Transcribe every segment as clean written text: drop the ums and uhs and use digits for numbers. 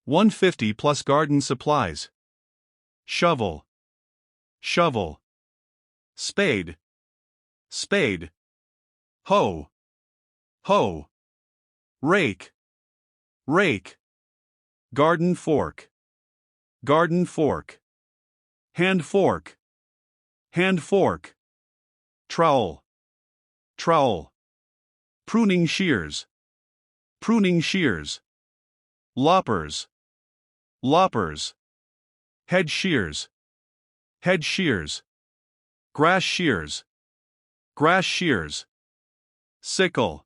150 plus garden supplies. Shovel. Shovel. Spade. Spade. Hoe. Hoe. Rake. Rake. Garden fork. Garden fork. Hand fork. Hand fork. Trowel. Trowel. Pruning shears. Pruning shears. Loppers. Loppers. Head shears. Head shears. Grass shears. Grass shears. Sickle.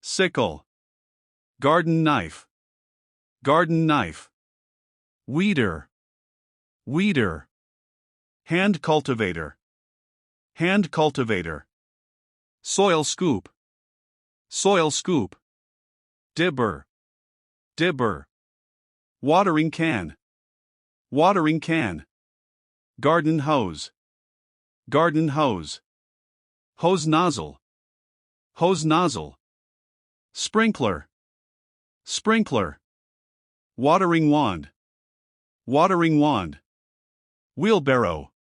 Sickle. Garden knife. Garden knife. Weeder. Weeder. Hand cultivator. Hand cultivator. Soil scoop. Soil scoop. Dibber. Dibber. Watering can. Watering can. Garden hose. Garden hose. Hose nozzle. Hose nozzle. Sprinkler. Sprinkler. Watering wand. Watering wand. Wheelbarrow.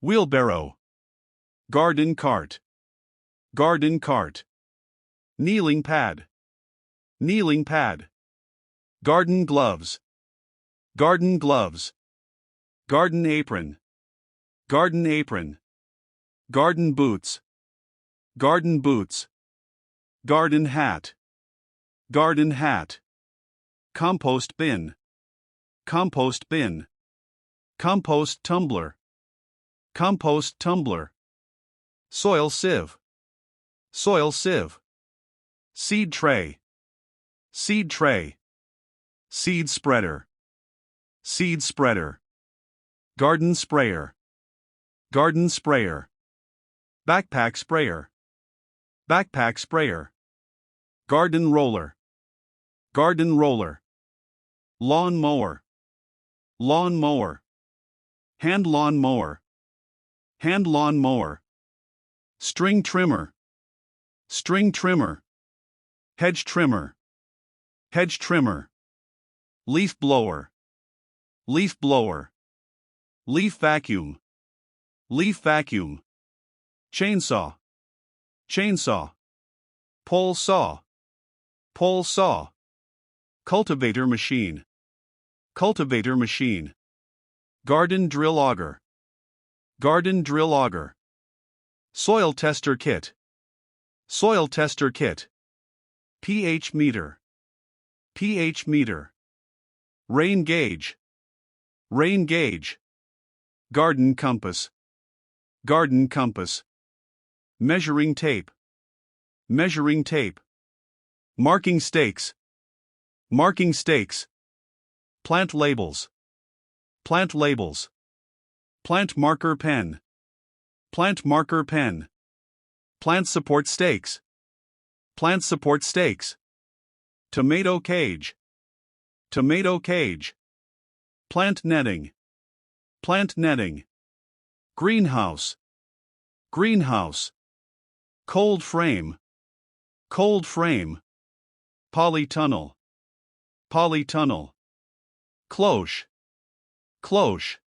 Wheelbarrow. Garden cart. Garden cart. Kneeling pad. Kneeling pad. Garden gloves. Garden gloves. Garden apron. Garden apron. Garden boots. Garden boots. Garden hat. Garden hat. Compost bin. Compost bin. Compost tumbler. Compost tumbler. Soil sieve. Soil sieve. Seed tray. Seed tray. Seed spreader. Seed spreader. Garden sprayer. Garden sprayer. Backpack sprayer. Backpack sprayer. Garden roller. Garden roller. Lawn mower. Lawn mower. Hand lawn mower. Hand lawn mower. String trimmer. String trimmer. Hedge trimmer. Hedge trimmer. Leaf blower. Leaf blower. Leaf vacuum. Leaf vacuum. Chainsaw. Chainsaw. Pole saw. Pole saw. Cultivator machine. Cultivator machine. Garden drill auger. Garden drill auger. Soil tester kit. Soil tester kit. pH meter. pH meter. Rain gauge. Rain gauge. Garden compass. Garden compass. Measuring tape. Measuring tape. Marking stakes. Marking stakes. Plant labels. Plant labels. Plant marker pen. Plant marker pen. Plant support stakes. Plant support stakes. Tomato cage. Tomato cage. Plant netting. Plant netting. Greenhouse. Greenhouse. Cold frame. Cold frame. Polytunnel. Polytunnel. Cloche. Cloche.